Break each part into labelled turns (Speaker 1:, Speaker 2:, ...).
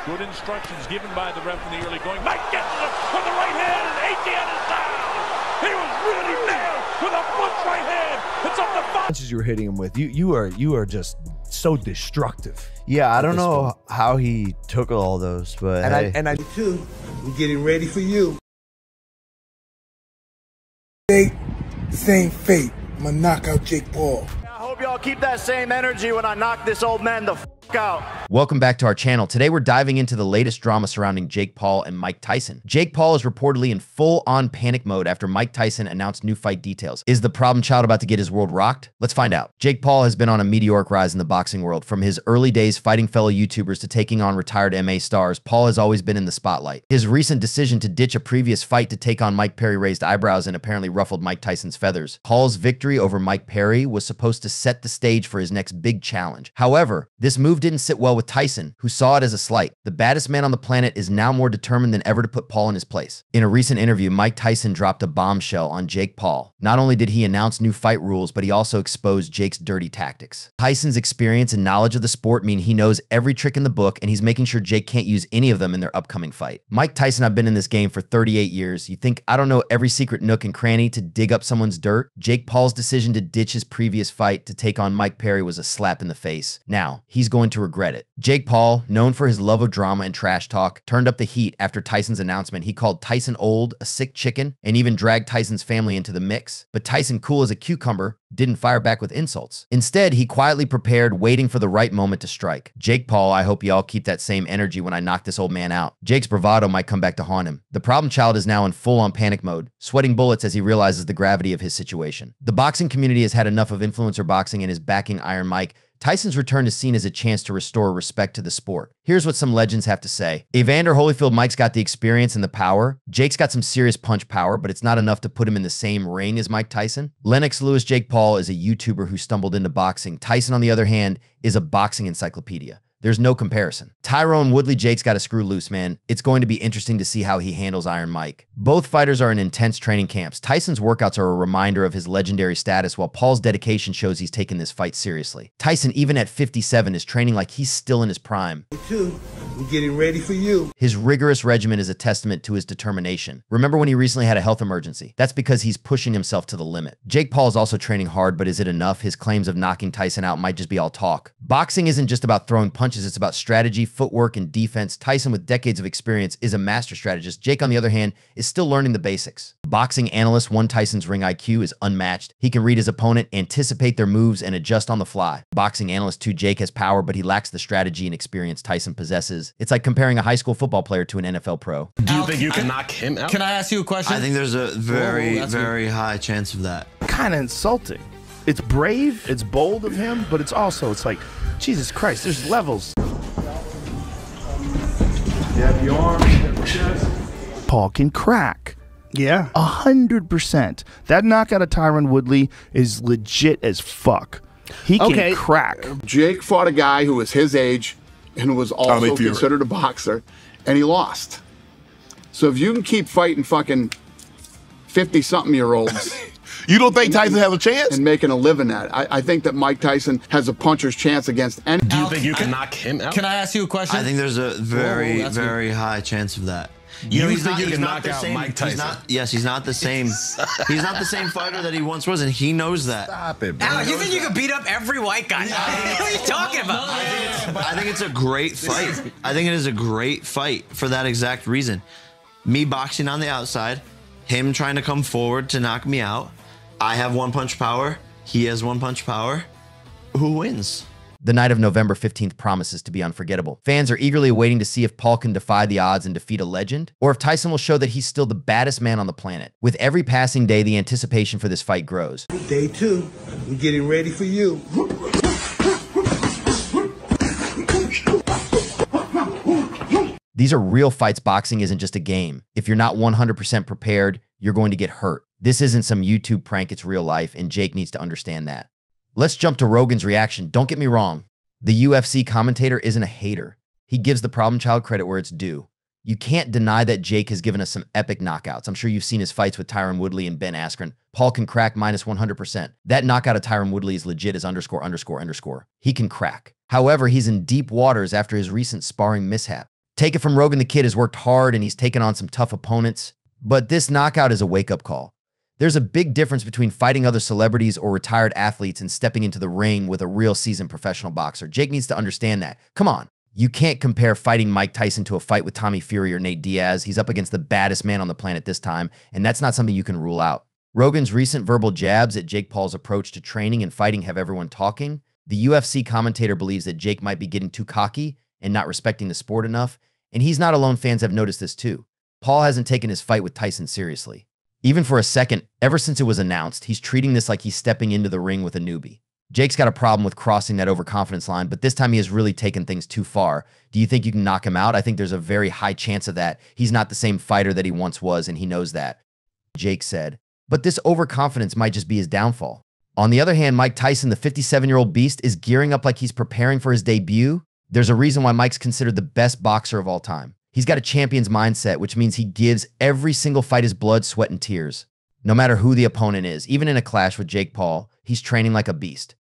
Speaker 1: Good instructions given by the ref in the early going. Mike gets it with the right hand, and Etienne is down. He was really nailed with a punch right hand. It's up to 5.
Speaker 2: Punches you were hitting him with, you are just so destructive.
Speaker 3: Yeah, I don't know how he took all those, but
Speaker 4: I too. We're getting ready for you. The same fate. I'm gonna knock out Jake Paul.
Speaker 5: I hope y'all keep that same energy when I knock this old man the f out.
Speaker 6: Welcome back to our channel. Today we're diving into the latest drama surrounding Jake Paul and Mike Tyson. Jake Paul is reportedly in full-on panic mode after Mike Tyson announced new fight details. Is the problem child about to get his world rocked? Let's find out. Jake Paul has been on a meteoric rise in the boxing world. From his early days fighting fellow YouTubers to taking on retired MMA stars, Paul has always been in the spotlight. His recent decision to ditch a previous fight to take on Mike Perry raised eyebrows and apparently ruffled Mike Tyson's feathers. Paul's victory over Mike Perry was supposed to set the stage for his next big challenge. However, this move didn't sit well with Tyson, who saw it as a slight. The baddest man on the planet is now more determined than ever to put Paul in his place. In a recent interview, Mike Tyson dropped a bombshell on Jake Paul. Not only did he announce new fight rules, but he also exposed Jake's dirty tactics. Tyson's experience and knowledge of the sport mean he knows every trick in the book, and he's making sure Jake can't use any of them in their upcoming fight. Mike Tyson, I've been in this game for 38 years. You think I don't know every secret nook and cranny to dig up someone's dirt? Jake Paul's decision to ditch his previous fight to take on Mike Perry was a slap in the face. Now, he's going to regret it. Jake Paul, known for his love of drama and trash talk, turned up the heat after Tyson's announcement. He called Tyson old, a sick chicken, and even dragged Tyson's family into the mix. But Tyson, cool as a cucumber, didn't fire back with insults. Instead, he quietly prepared, waiting for the right moment to strike. Jake Paul, I hope y'all keep that same energy when I knock this old man out. Jake's bravado might come back to haunt him. The problem child is now in full-on panic mode, sweating bullets as he realizes the gravity of his situation. The boxing community has had enough of influencer boxing and is backing Iron Mike. Tyson's return is seen as a chance to restore respect to the sport. Here's what some legends have to say. Evander, Holyfield, Mike's got the experience and the power. Jake's got some serious punch power, but it's not enough to put him in the same ring as Mike Tyson. Lennox Lewis Jake Paul is a YouTuber who stumbled into boxing. Tyson, on the other hand, is a boxing encyclopedia. There's no comparison. Tyrone Woodley Jake's got to screw loose, man. It's going to be interesting to see how he handles Iron Mike. Both fighters are in intense training camps. Tyson's workouts are a reminder of his legendary status, while Paul's dedication shows he's taken this fight seriously. Tyson, even at 57, is training like he's still in his prime.
Speaker 4: Me too. We're getting ready for you.
Speaker 6: His rigorous regimen is a testament to his determination. Remember when he recently had a health emergency? That's because he's pushing himself to the limit. Jake Paul is also training hard, but is it enough? His claims of knocking Tyson out might just be all talk. Boxing isn't just about throwing punches, it's about strategy, footwork, and defense. Tyson, with decades of experience, is a master strategist. Jake, on the other hand, is still learning the basics. Boxing analyst One Tyson's ring IQ is unmatched. He can read his opponent, anticipate their moves, and adjust on the fly. Boxing analyst 2 Jake has power, but he lacks the strategy and experience Tyson possesses. It's like comparing a high school football player to an NFL pro.
Speaker 7: Do you think you can knock him out? Can I ask you a question?
Speaker 3: I think there's a very high chance of that.
Speaker 2: Kind of insulting. It's brave, it's bold of him, but it's like, Jesus Christ, there's levels. Paul can crack.
Speaker 8: Yeah.
Speaker 2: 100%. That knockout of Tyron Woodley is legit as fuck. He can crack.
Speaker 9: Jake fought a guy who was his age and who was also considered a boxer, and he lost. So if you can keep fighting fucking 50-something-year-olds...
Speaker 8: You don't think Tyson has a chance?
Speaker 9: And making a living at it. I think that Mike Tyson has a puncher's chance against any...
Speaker 7: Do you think you can knock him out? Can I ask you a question?
Speaker 3: I think there's a very high chance of that.
Speaker 7: You think you can knock out Mike Tyson?
Speaker 3: He's not the same. He's not the same fighter that he once was, and he knows that.
Speaker 7: Stop it, bro.
Speaker 10: Al, you think you could beat up every white guy? What are you talking about?
Speaker 3: I think it's a great fight. I think it is a great fight for that exact reason. Me boxing on the outside, him trying to come forward to knock me out. I have one punch power. He has one punch power. Who wins?
Speaker 6: The night of November 15th promises to be unforgettable. Fans are eagerly waiting to see if Paul can defy the odds and defeat a legend, or if Tyson will show that he's still the baddest man on the planet. With every passing day, the anticipation for this fight grows.
Speaker 4: Day 2. We're getting ready for you.
Speaker 6: These are real fights. Boxing isn't just a game. If you're not 100% prepared, you're going to get hurt. This isn't some YouTube prank, it's real life, and Jake needs to understand that. Let's jump to Rogan's reaction. Don't get me wrong. The UFC commentator isn't a hater. He gives the problem child credit where it's due. You can't deny that Jake has given us some epic knockouts. I'm sure you've seen his fights with Tyron Woodley and Ben Askren. Paul can crack minus 100%. That knockout of Tyron Woodley is legit as ____. He can crack. However, he's in deep waters after his recent sparring mishap. Take it from Rogan, the kid has worked hard and he's taken on some tough opponents, but this knockout is a wake-up call. There's a big difference between fighting other celebrities or retired athletes and stepping into the ring with a real seasoned professional boxer. Jake needs to understand that. Come on. You can't compare fighting Mike Tyson to a fight with Tommy Fury or Nate Diaz. He's up against the baddest man on the planet this time, and that's not something you can rule out. Rogan's recent verbal jabs at Jake Paul's approach to training and fighting have everyone talking. The UFC commentator believes that Jake might be getting too cocky and not respecting the sport enough, and he's not alone. Fans have noticed this too. Paul hasn't taken his fight with Tyson seriously. Even for a second, ever since it was announced, he's treating this like he's stepping into the ring with a newbie. Jake's got a problem with crossing that overconfidence line, but this time he has really taken things too far. Do you think you can knock him out? I think there's a very high chance of that. He's not the same fighter that he once was, and he knows that. Jake said, but this overconfidence might just be his downfall. On the other hand, Mike Tyson, the 57-year-old beast, is gearing up like he's preparing for his debut. There's a reason why Mike's considered the best boxer of all time. He's got a champion's mindset, which means he gives every single fight his blood, sweat, and tears. No matter who the opponent is, even in a clash with Jake Paul, he's training like a beast.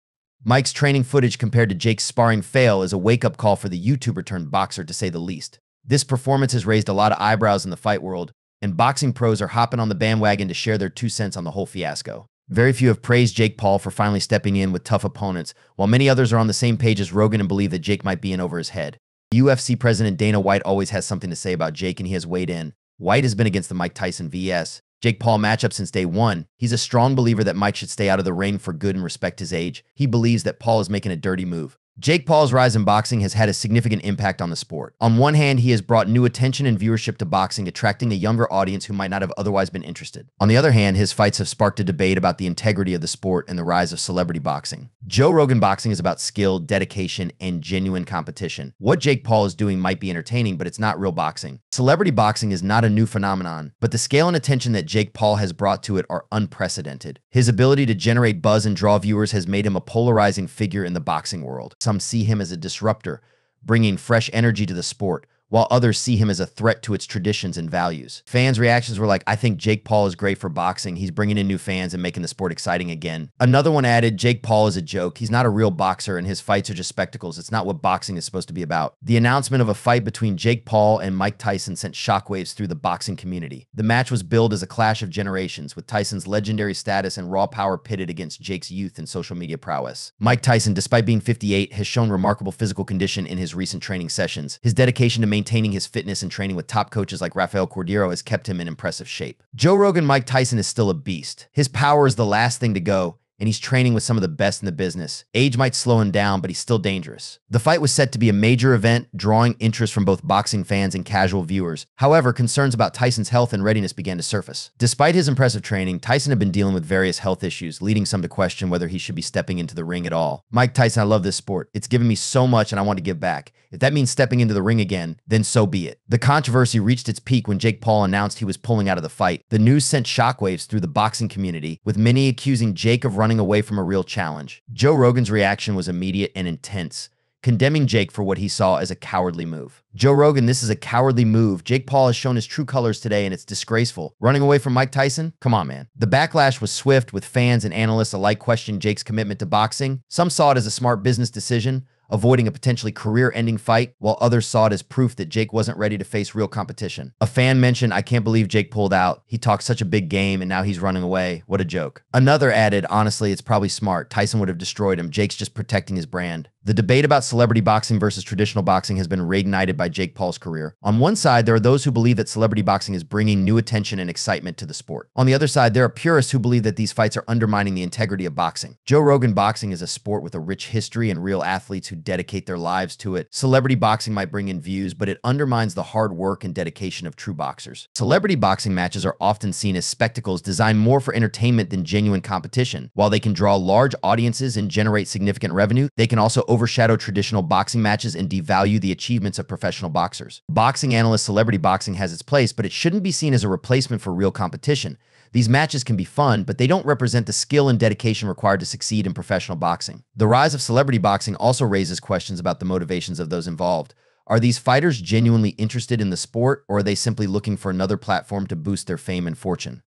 Speaker 6: Mike's training footage compared to Jake's sparring fail is a wake-up call for the YouTuber-turned-boxer, to say the least. This performance has raised a lot of eyebrows in the fight world, and boxing pros are hopping on the bandwagon to share their 2 cents on the whole fiasco. Very few have praised Jake Paul for finally stepping in with tough opponents, while many others are on the same page as Rogan and believe that Jake might be in over his head. UFC president Dana White always has something to say about Jake, and he has weighed in. White has been against the Mike Tyson vs. Jake Paul matchup since day one. He's a strong believer that Mike should stay out of the ring for good and respect his age. He believes that Paul is making a dirty move. Jake Paul's rise in boxing has had a significant impact on the sport. On one hand, he has brought new attention and viewership to boxing, attracting a younger audience who might not have otherwise been interested. On the other hand, his fights have sparked a debate about the integrity of the sport and the rise of celebrity boxing. Joe Rogan boxing is about skill, dedication, and genuine competition. What Jake Paul is doing might be entertaining, but it's not real boxing. Celebrity boxing is not a new phenomenon, but the scale and attention that Jake Paul has brought to it are unprecedented. His ability to generate buzz and draw viewers has made him a polarizing figure in the boxing world. Some see him as a disruptor, bringing fresh energy to the sport, while others see him as a threat to its traditions and values. Fans' reactions were like, I think Jake Paul is great for boxing. He's bringing in new fans and making the sport exciting again. Another one added, Jake Paul is a joke. He's not a real boxer and his fights are just spectacles. It's not what boxing is supposed to be about. The announcement of a fight between Jake Paul and Mike Tyson sent shockwaves through the boxing community. The match was billed as a clash of generations, with Tyson's legendary status and raw power pitted against Jake's youth and social media prowess. Mike Tyson, despite being 58, has shown remarkable physical condition in his recent training sessions. His dedication to maintaining his fitness and training with top coaches like Rafael Cordeiro has kept him in impressive shape. Joe Rogan Mike Tyson is still a beast. His power is the last thing to go, and he's training with some of the best in the business. Age might slow him down, but he's still dangerous. The fight was set to be a major event, drawing interest from both boxing fans and casual viewers. However, concerns about Tyson's health and readiness began to surface. Despite his impressive training, Tyson had been dealing with various health issues, leading some to question whether he should be stepping into the ring at all. Mike Tyson, I love this sport. It's given me so much and I want to give back. If that means stepping into the ring again, then so be it. The controversy reached its peak when Jake Paul announced he was pulling out of the fight. The news sent shockwaves through the boxing community, with many accusing Jake of running away from a real challenge. Joe Rogan's reaction was immediate and intense, condemning Jake for what he saw as a cowardly move. Joe Rogan, this is a cowardly move. Jake Paul has shown his true colors today and it's disgraceful. Running away from Mike Tyson? Come on, man. The backlash was swift, with fans and analysts alike questioning Jake's commitment to boxing. Some saw it as a smart business decision, avoiding a potentially career-ending fight, while others saw it as proof that Jake wasn't ready to face real competition. A fan mentioned, I can't believe Jake pulled out. He talked such a big game and now he's running away. What a joke. Another added, honestly, it's probably smart. Tyson would have destroyed him. Jake's just protecting his brand. The debate about celebrity boxing versus traditional boxing has been reignited by Jake Paul's career. On one side, there are those who believe that celebrity boxing is bringing new attention and excitement to the sport. On the other side, there are purists who believe that these fights are undermining the integrity of boxing. Joe Rogan boxing is a sport with a rich history and real athletes who dedicate their lives to it. Celebrity boxing might bring in views, but it undermines the hard work and dedication of true boxers. Celebrity boxing matches are often seen as spectacles designed more for entertainment than genuine competition. While they can draw large audiences and generate significant revenue, they can also overshadow traditional boxing matches and devalue the achievements of professional boxers. Boxing analyst celebrity boxing has its place, but it shouldn't be seen as a replacement for real competition. These matches can be fun, but they don't represent the skill and dedication required to succeed in professional boxing. The rise of celebrity boxing also raises questions about the motivations of those involved. Are these fighters genuinely interested in the sport, or are they simply looking for another platform to boost their fame and fortune?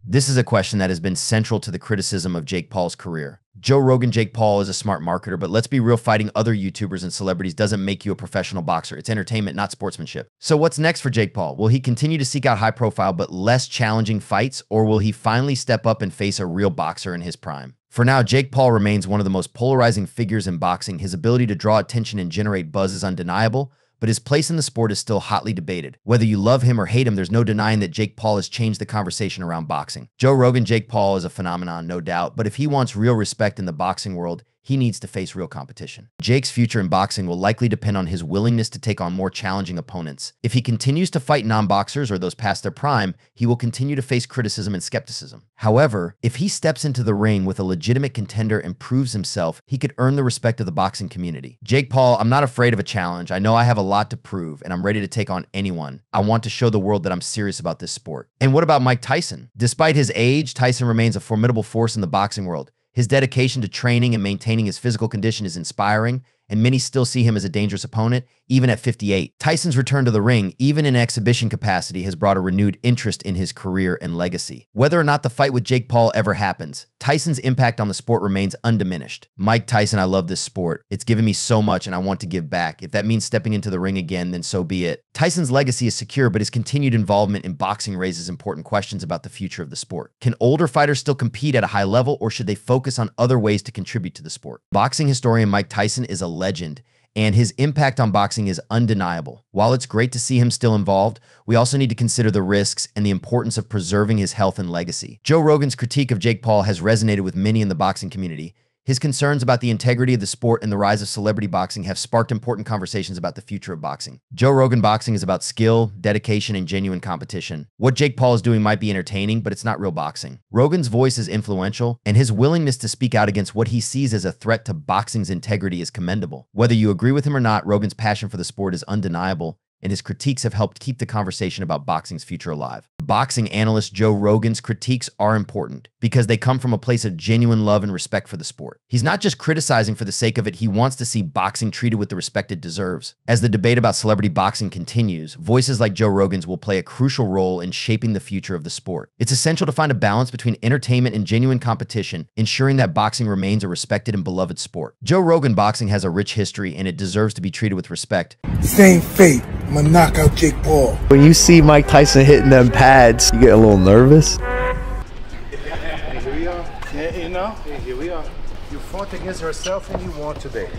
Speaker 6: This is a question that has been central to the criticism of Jake Paul's career. Joe Rogan, Jake Paul is a smart marketer, but let's be real, fighting other YouTubers and celebrities doesn't make you a professional boxer. It's entertainment, not sportsmanship. So what's next for Jake Paul? Will he continue to seek out high profile but less challenging fights, or will he finally step up and face a real boxer in his prime? For now, Jake Paul remains one of the most polarizing figures in boxing. His ability to draw attention and generate buzz is undeniable, but his place in the sport is still hotly debated. Whether you love him or hate him, there's no denying that Jake Paul has changed the conversation around boxing. Joe Rogan, Jake Paul is a phenomenon, no doubt, but if he wants real respect in the boxing world, he needs to face real competition. Jake's future in boxing will likely depend on his willingness to take on more challenging opponents. If he continues to fight non-boxers or those past their prime, he will continue to face criticism and skepticism. However, if he steps into the ring with a legitimate contender and proves himself, he could earn the respect of the boxing community. Jake Paul, I'm not afraid of a challenge. I know I have a lot to prove, and I'm ready to take on anyone. I want to show the world that I'm serious about this sport. And what about Mike Tyson? Despite his age, Tyson remains a formidable force in the boxing world. His dedication to training and maintaining his physical condition is inspiring, and many still see him as a dangerous opponent, even at 58. Tyson's return to the ring, even in exhibition capacity, has brought a renewed interest in his career and legacy. Whether or not the fight with Jake Paul ever happens, Tyson's impact on the sport remains undiminished. Mike Tyson, I love this sport. It's given me so much, and I want to give back. If that means stepping into the ring again, then so be it. Tyson's legacy is secure, but his continued involvement in boxing raises important questions about the future of the sport. Can older fighters still compete at a high level, or should they focus on other ways to contribute to the sport? Boxing historian Mike Tyson is a legend, and his impact on boxing is undeniable. While it's great to see him still involved, we also need to consider the risks and the importance of preserving his health and legacy. Joe Rogan's critique of Jake Paul has resonated with many in the boxing community. His concerns about the integrity of the sport and the rise of celebrity boxing have sparked important conversations about the future of boxing. Joe Rogan boxing is about skill, dedication, and genuine competition. What Jake Paul is doing might be entertaining, but it's not real boxing. Rogan's voice is influential, and his willingness to speak out against what he sees as a threat to boxing's integrity is commendable. Whether you agree with him or not, Rogan's passion for the sport is undeniable, and his critiques have helped keep the conversation about boxing's future alive. Boxing analyst Joe Rogan's critiques are important because they come from a place of genuine love and respect for the sport. He's not just criticizing for the sake of it, he wants to see boxing treated with the respect it deserves. As the debate about celebrity boxing continues, voices like Joe Rogan's will play a crucial role in shaping the future of the sport. It's essential to find a balance between entertainment and genuine competition, ensuring that boxing remains a respected and beloved sport. Joe Rogan boxing has a rich history, and it deserves to be treated with respect.
Speaker 4: Same fate. I'm gonna knock out Jake Paul.
Speaker 11: When you see Mike Tyson hitting them pads, you get a little nervous.
Speaker 12: Hey, here we are. Yeah, you know, here we are. You fought against yourself and you won today.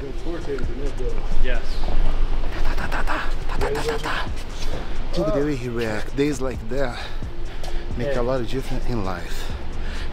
Speaker 1: Yes.
Speaker 12: Look the way he reacts. Days like that make a lot of difference in life.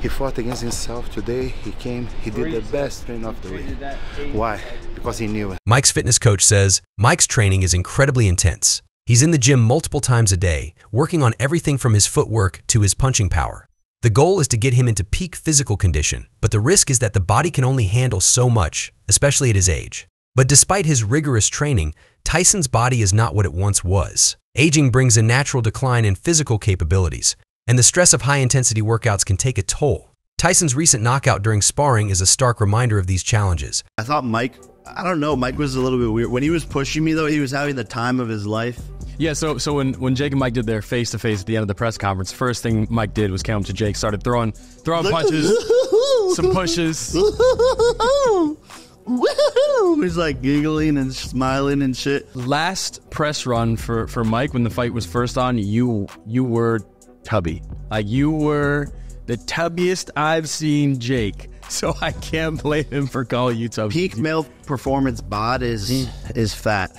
Speaker 12: He fought against himself today. He came, he did the best training of the week. Why? Because he knew it.
Speaker 13: Mike's fitness coach says Mike's training is incredibly intense. He's in the gym multiple times a day, working on everything from his footwork to his punching power. The goal is to get him into peak physical condition, but the risk is that the body can only handle so much, especially at his age. But despite his rigorous training, Tyson's body is not what it once was. Aging brings a natural decline in physical capabilities, and the stress of high-intensity workouts can take a toll. Tyson's recent knockout during sparring is a stark reminder of these challenges.
Speaker 14: I thought Mike, I don't know, Mike was a little bit weird. When he was pushing me, though, he was having the time of his life.
Speaker 15: Yeah, so when Jake and Mike did their face-to-face at the end of the press conference, first thing Mike did was come up to Jake, started throwing punches, some pushes.
Speaker 14: He's like giggling and smiling and shit.
Speaker 15: Last press run for Mike when the fight was first on, you were tubby. Like, you were the tubbiest I've seen Jake. So I can't blame him for calling you tubby.
Speaker 14: Peak male performance bod is fat.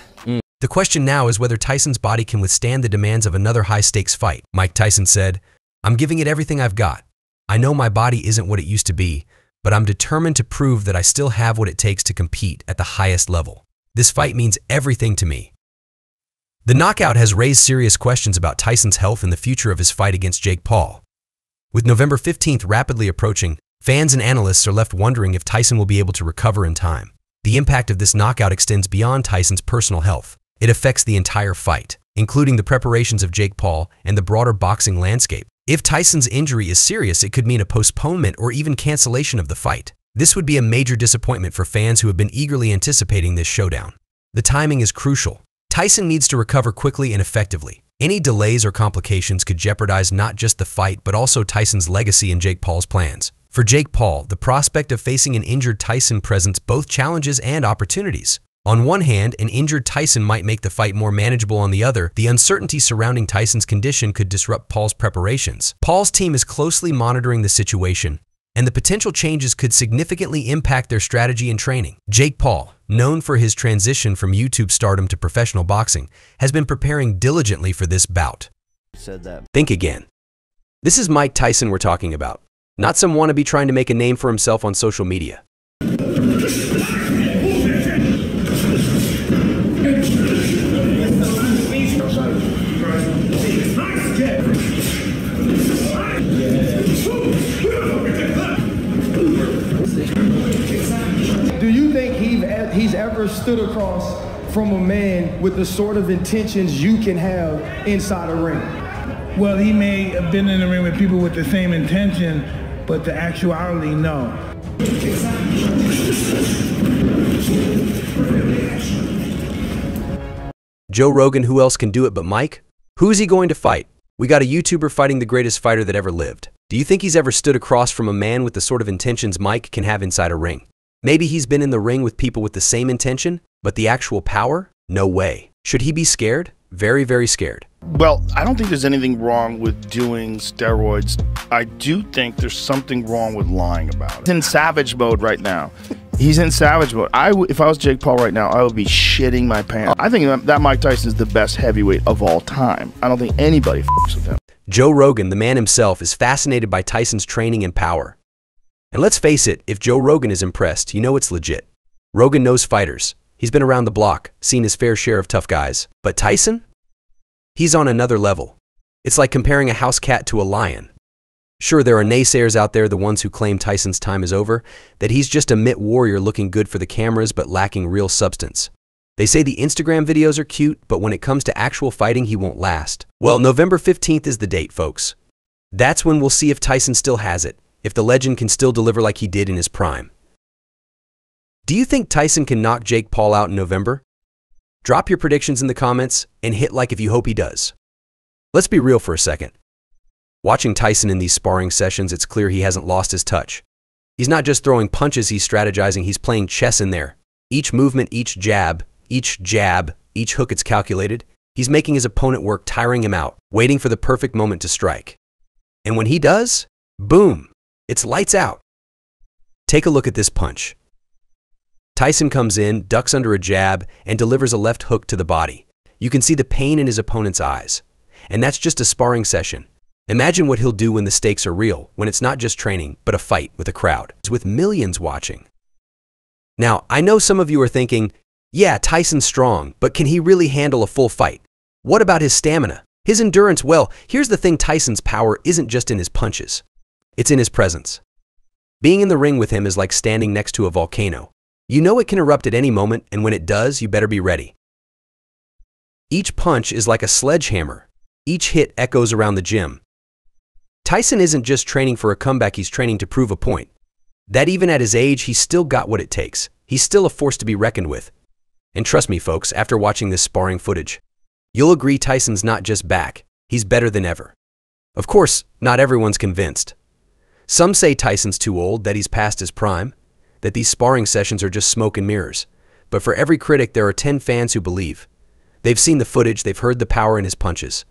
Speaker 13: The question now is whether Tyson's body can withstand the demands of another high-stakes fight. Mike Tyson said, "I'm giving it everything I've got. I know my body isn't what it used to be, but I'm determined to prove that I still have what it takes to compete at the highest level. This fight means everything to me." The knockout has raised serious questions about Tyson's health and the future of his fight against Jake Paul. With November 15th rapidly approaching, fans and analysts are left wondering if Tyson will be able to recover in time. The impact of this knockout extends beyond Tyson's personal health. It affects the entire fight, including the preparations of Jake Paul and the broader boxing landscape. If Tyson's injury is serious, it could mean a postponement or even cancellation of the fight. This would be a major disappointment for fans who have been eagerly anticipating this showdown. The timing is crucial. Tyson needs to recover quickly and effectively. Any delays or complications could jeopardize not just the fight, but also Tyson's legacy and Jake Paul's plans. For Jake Paul, the prospect of facing an injured Tyson presents both challenges and opportunities. On one hand, an injured Tyson might make the fight more manageable. On the other, the uncertainty surrounding Tyson's condition could disrupt Paul's preparations. Paul's team is closely monitoring the situation, and the potential changes could significantly impact their strategy and training. Jake Paul, known for his transition from YouTube stardom to professional boxing, has been preparing diligently for this bout. Think again. This is Mike Tyson we're talking about, not some wannabe trying to make a name for himself on social media.
Speaker 16: Do you think he's ever stood across from a man with the sort of intentions you can have inside a ring?
Speaker 17: Well, he may have been in the ring with people with the same intention, but the actuality, no.
Speaker 13: Joe Rogan, who else can do it but Mike? Who's he going to fight? We got a YouTuber fighting the greatest fighter that ever lived. Do you think he's ever stood across from a man with the sort of intentions Mike can have inside a ring? Maybe he's been in the ring with people with the same intention, but the actual power? No way. Should he be scared? Very, very scared.
Speaker 2: Well, I don't think there's anything wrong with doing steroids. I do think there's something wrong with lying about it. He's in savage mode right now. He's in savage mode. If I was Jake Paul right now, I would be shitting my pants. I think that Mike Tyson is the best heavyweight of all time. I don't think anybody f***s with him.
Speaker 13: Joe Rogan, the man himself, is fascinated by Tyson's training and power. And let's face it, if Joe Rogan is impressed, you know it's legit. Rogan knows fighters. He's been around the block, seen his fair share of tough guys. But Tyson? He's on another level. It's like comparing a house cat to a lion. Sure, there are naysayers out there, the ones who claim Tyson's time is over, that he's just a mitt warrior looking good for the cameras but lacking real substance. They say the Instagram videos are cute, but when it comes to actual fighting, he won't last. Well, November 15th is the date, folks. That's when we'll see if Tyson still has it, if the legend can still deliver like he did in his prime. Do you think Tyson can knock Jake Paul out in November? Drop your predictions in the comments and hit like if you hope he does. Let's be real for a second. Watching Tyson in these sparring sessions, it's clear he hasn't lost his touch. He's not just throwing punches, he's strategizing, he's playing chess in there. Each movement, each jab, each hook, it's calculated. He's making his opponent work, tiring him out, waiting for the perfect moment to strike. And when he does, boom, it's lights out. Take a look at this punch. Tyson comes in, ducks under a jab, and delivers a left hook to the body. You can see the pain in his opponent's eyes. And that's just a sparring session. Imagine what he'll do when the stakes are real, when it's not just training, but a fight with a crowd, with millions watching. Now, I know some of you are thinking, yeah, Tyson's strong, but can he really handle a full fight? What about his stamina? His endurance? Well, here's the thing, Tyson's power isn't just in his punches. It's in his presence. Being in the ring with him is like standing next to a volcano. You know it can erupt at any moment, and when it does, you better be ready. Each punch is like a sledgehammer. Each hit echoes around the gym. Tyson isn't just training for a comeback, he's training to prove a point. That even at his age, he's still got what it takes. He's still a force to be reckoned with. And trust me, folks, after watching this sparring footage, you'll agree Tyson's not just back, he's better than ever. Of course, not everyone's convinced. Some say Tyson's too old, that he's past his prime, that these sparring sessions are just smoke and mirrors. But for every critic, there are 10 fans who believe. They've seen the footage, they've heard the power in his punches.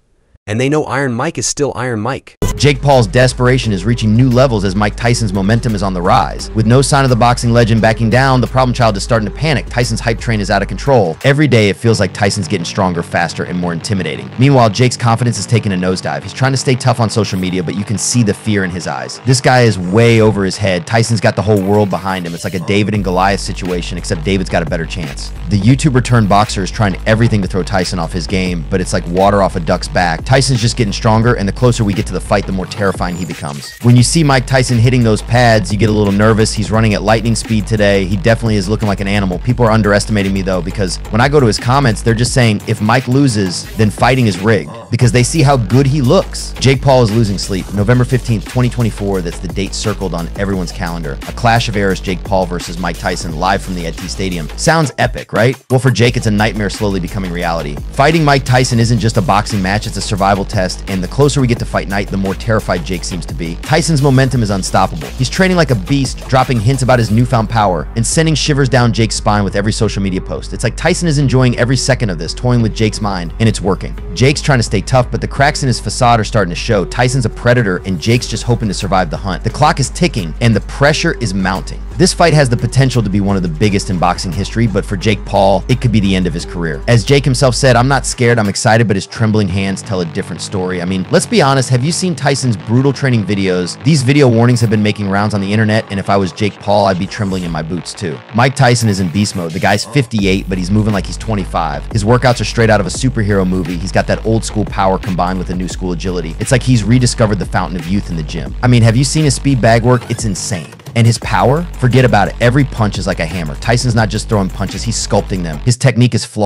Speaker 13: And they know Iron Mike is still Iron Mike.
Speaker 6: Jake Paul's desperation is reaching new levels as Mike Tyson's momentum is on the rise. With no sign of the boxing legend backing down, the problem child is starting to panic. Tyson's hype train is out of control. Every day, it feels like Tyson's getting stronger, faster, and more intimidating. Meanwhile, Jake's confidence is taking a nosedive. He's trying to stay tough on social media, but you can see the fear in his eyes. This guy is way over his head. Tyson's got the whole world behind him. It's like a David and Goliath situation, except David's got a better chance. The YouTuber turned boxer is trying everything to throw Tyson off his game, but it's like water off a duck's back. Tyson's just getting stronger, and the closer we get to the fight, the more terrifying he becomes. When you see Mike Tyson hitting those pads, you get a little nervous. He's running at lightning speed today. He definitely is looking like an animal. People are underestimating me though, because when I go to his comments, they're just saying if Mike loses, then fighting is rigged, because they see how good he looks. Jake Paul is losing sleep. November 15th, 2024, that's the date circled on everyone's calendar. A clash of eras, Jake Paul versus Mike Tyson, live from the ET Stadium. Sounds epic, right? Well, for Jake, it's a nightmare slowly becoming reality. Fighting Mike Tyson isn't just a boxing match, it's a survival survival test, and the closer we get to fight night, the more terrified Jake seems to be. Tyson's momentum is unstoppable. He's training like a beast, dropping hints about his newfound power, and sending shivers down Jake's spine with every social media post. It's like Tyson is enjoying every second of this, toying with Jake's mind, and it's working. Jake's trying to stay tough, but the cracks in his facade are starting to show. Tyson's a predator, and Jake's just hoping to survive the hunt. The clock is ticking, and the pressure is mounting. This fight has the potential to be one of the biggest in boxing history, but for Jake Paul, it could be the end of his career. As Jake himself said, "I'm not scared, I'm excited, but his trembling hands tell a different story." I mean, let's be honest, have you seen Tyson's brutal training videos? These video warnings have been making rounds on the internet, and if I was Jake Paul, I'd be trembling in my boots too. Mike Tyson is in beast mode. The guy's 58, but he's moving like he's 25. His workouts are straight out of a superhero movie. He's got that old school power combined with a new school agility. It's like he's rediscovered the fountain of youth in the gym. I mean, have you seen his speed bag work? It's insane. And his power? Forget about it. Every punch is like a hammer. Tyson's not just throwing punches, he's sculpting them. His technique is flawless.